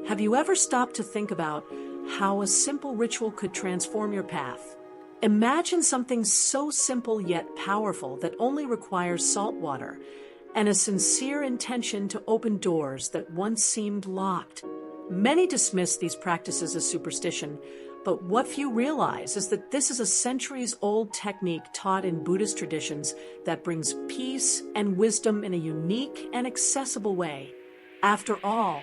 Have you ever stopped to think about how a simple ritual could transform your path? Imagine something so simple yet powerful that only requires salt water and a sincere intention to open doors that once seemed locked. Many dismiss these practices as superstition, but what few realize is that this is a centuries-old technique taught in Buddhist traditions that brings peace and wisdom in a unique and accessible way. After all,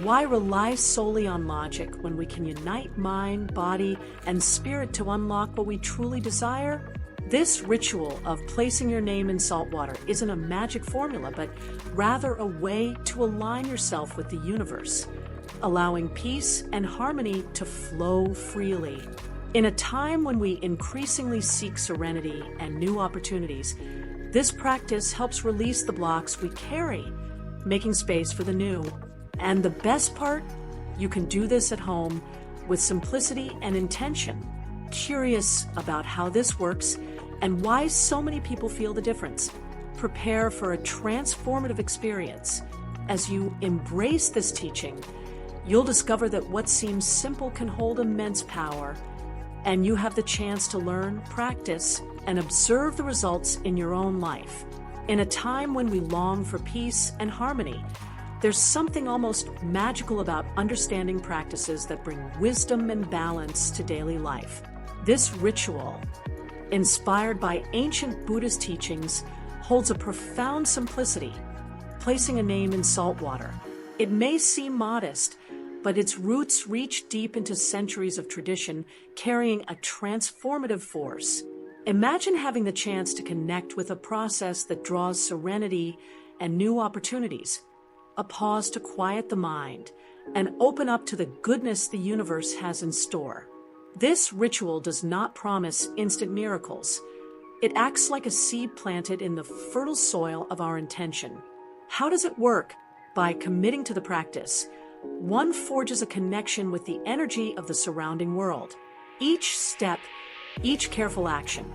why rely solely on logic when we can unite mind, body, and spirit to unlock what we truly desire? This ritual of placing your name in salt water isn't a magic formula, but rather a way to align yourself with the universe, allowing peace and harmony to flow freely. In a time when we increasingly seek serenity and new opportunities, this practice helps release the blocks we carry, making space for the new. And the best part? You can do this at home with simplicity and intention. Curious about how this works and why so many people feel the difference? Prepare for a transformative experience. As you embrace this teaching, you'll discover that what seems simple can hold immense power, and you have the chance to learn, practice, and observe the results in your own life. In a time when we long for peace and harmony, there's something almost magical about understanding practices that bring wisdom and balance to daily life. This ritual, inspired by ancient Buddhist teachings, holds a profound simplicity, placing a name in salt water. It may seem modest, but its roots reach deep into centuries of tradition, carrying a transformative force. Imagine having the chance to connect with a process that draws serenity and new opportunities, a pause to quiet the mind and open up to the goodness the universe has in store. This ritual does not promise instant miracles. It acts like a seed planted in the fertile soil of our intention. How does it work? By committing to the practice, one forges a connection with the energy of the surrounding world. Each step, each careful action,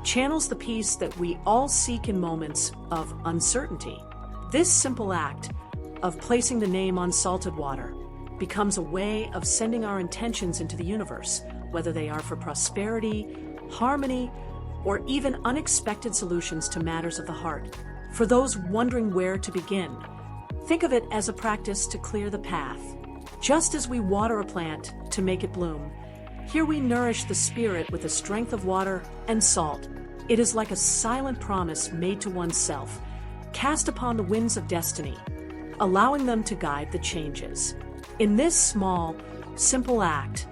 channels the peace that we all seek in moments of uncertainty. This simple act of placing the name on salted water becomes a way of sending our intentions into the universe, whether they are for prosperity, harmony, or even unexpected solutions to matters of the heart. For those wondering where to begin, think of it as a practice to clear the path. Just as we water a plant to make it bloom, here we nourish the spirit with the strength of water and salt. It is like a silent promise made to oneself, cast upon the winds of destiny, allowing them to guide the changes. In this small, simple act,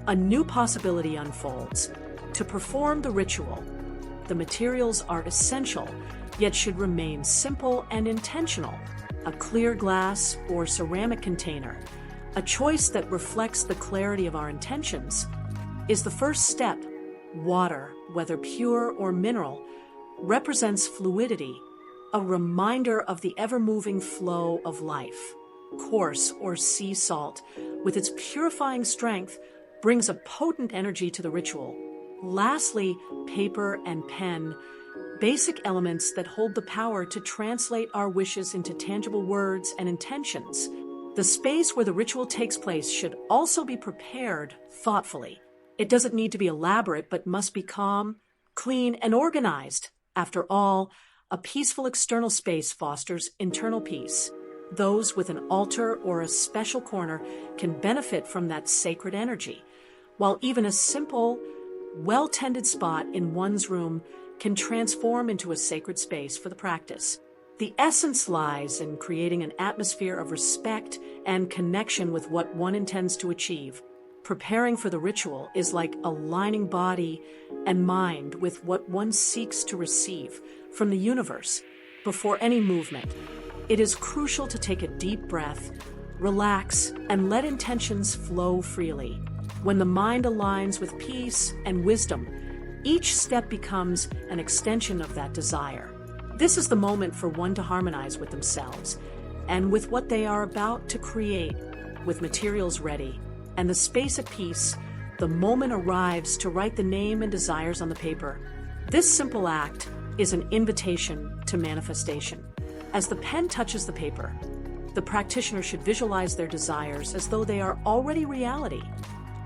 a new possibility unfolds. To perform the ritual, the materials are essential, yet should remain simple and intentional. A clear glass or ceramic container, a choice that reflects the clarity of our intentions, is the first step. Water, whether pure or mineral, represents fluidity, a reminder of the ever-moving flow of life. Coarse or sea salt, with its purifying strength, brings a potent energy to the ritual. Lastly, paper and pen, basic elements that hold the power to translate our wishes into tangible words and intentions. The space where the ritual takes place should also be prepared thoughtfully. It doesn't need to be elaborate, but must be calm, clean, and organized. After all, a peaceful external space fosters internal peace. Those with an altar or a special corner can benefit from that sacred energy, while even a simple, well-tended spot in one's room can transform into a sacred space for the practice. The essence lies in creating an atmosphere of respect and connection with what one intends to achieve. Preparing for the ritual is like aligning body and mind with what one seeks to receive from the universe. Before any movement, it is crucial to take a deep breath, relax, and let intentions flow freely. When the mind aligns with peace and wisdom, each step becomes an extension of that desire. This is the moment for one to harmonize with themselves and with what they are about to create. With materials ready and the space at peace, the moment arrives to write the name and desires on the paper. This simple act is an invitation to manifestation. As the pen touches the paper, The practitioner should visualize their desires as though they are already reality.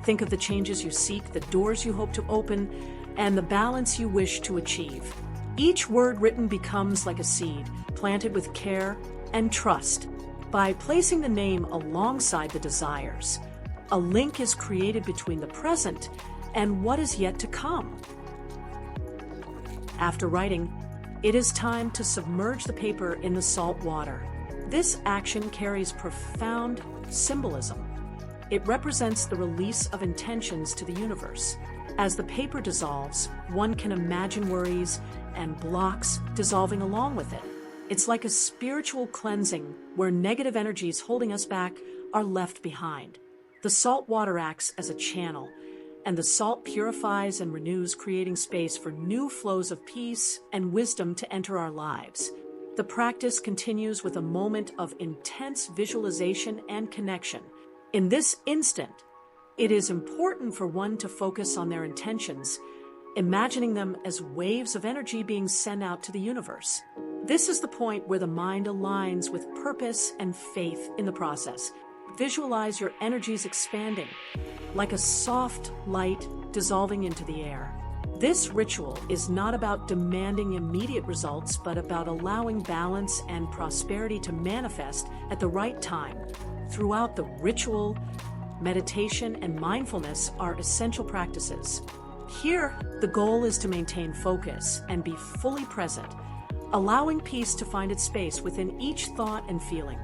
Think of the changes you seek, the doors you hope to open, and the balance you wish to achieve. Each word written becomes like a seed, planted with care and trust. By placing the name alongside the desires, a link is created between the present and what is yet to come. After writing, it is time to submerge the paper in the salt water. This action carries profound symbolism. It represents the release of intentions to the universe. As the paper dissolves, one can imagine worries and blocks dissolving along with it. It's like a spiritual cleansing where negative energies holding us back are left behind. The salt water acts as a channel, and the salt purifies and renews, creating space for new flows of peace and wisdom to enter our lives. The practice continues with a moment of intense visualization and connection. In this instant, it is important for one to focus on their intentions, imagining them as waves of energy being sent out to the universe. This is the point where the mind aligns with purpose and faith in the process. Visualize your energies expanding, like a soft light dissolving into the air. This ritual is not about demanding immediate results, but about allowing balance and prosperity to manifest at the right time. Throughout the ritual, meditation and mindfulness are essential practices. Here, the goal is to maintain focus and be fully present, allowing peace to find its space within each thought and feeling.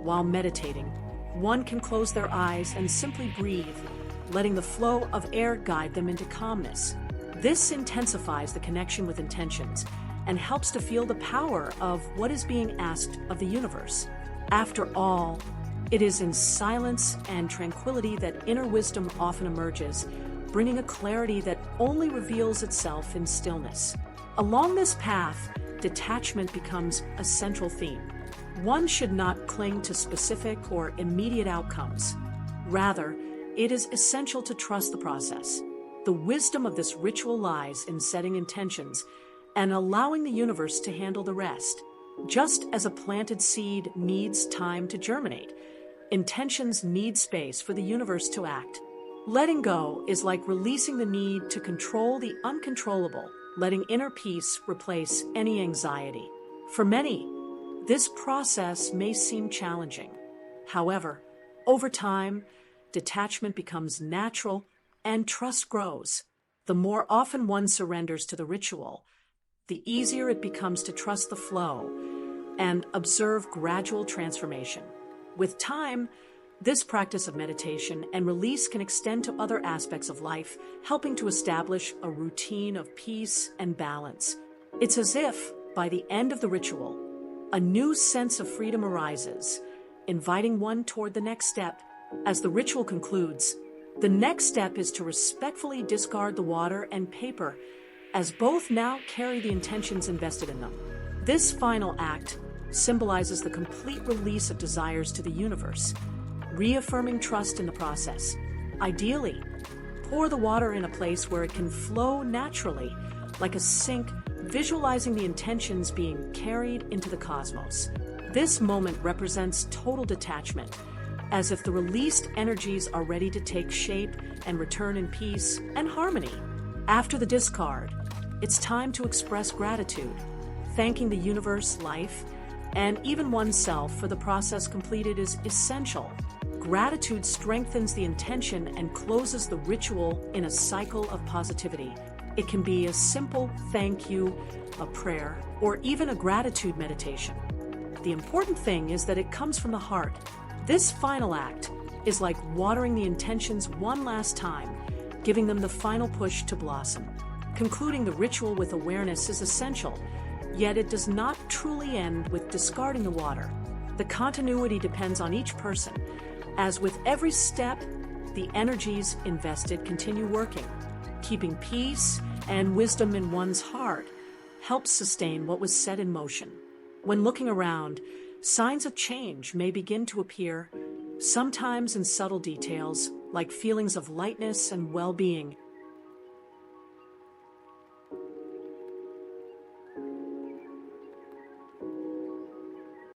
While meditating, one can close their eyes and simply breathe, letting the flow of air guide them into calmness. This intensifies the connection with intentions and helps to feel the power of what is being asked of the universe. After all, it is in silence and tranquility that inner wisdom often emerges, bringing a clarity that only reveals itself in stillness. Along this path, detachment becomes a central theme. One should not cling to specific or immediate outcomes. Rather, it is essential to trust the process. The wisdom of this ritual lies in setting intentions and allowing the universe to handle the rest. Just as a planted seed needs time to germinate, intentions need space for the universe to act. Letting go is like releasing the need to control the uncontrollable, letting inner peace replace any anxiety. For many, this process may seem challenging. However, over time, detachment becomes natural and trust grows. The more often one surrenders to the ritual, the easier it becomes to trust the flow and observe gradual transformation. With time, this practice of meditation and release can extend to other aspects of life, helping to establish a routine of peace and balance. It's as if, by the end of the ritual, a new sense of freedom arises, inviting one toward the next step. As the ritual concludes, the next step is to respectfully discard the water and paper, as both now carry the intentions invested in them. This final act symbolizes the complete release of desires to the universe, reaffirming trust in the process. Ideally, pour the water in a place where it can flow naturally, like a sink, visualizing the intentions being carried into the cosmos. This moment represents total detachment, as if the released energies are ready to take shape and return in peace and harmony. After the discard, it's time to express gratitude, thanking the universe, life, and even oneself for the process completed is essential. Gratitude strengthens the intention and closes the ritual in a cycle of positivity. It can be a simple thank you, a prayer, or even a gratitude meditation. The important thing is that it comes from the heart. This final act is like watering the intentions one last time, giving them the final push to blossom. Concluding the ritual with awareness is essential, yet it does not truly end with discarding the water. The continuity depends on each person. As with every step, the energies invested continue working. Keeping peace and wisdom in one's heart helps sustain what was set in motion. When looking around, signs of change may begin to appear, sometimes in subtle details, like feelings of lightness and well-being.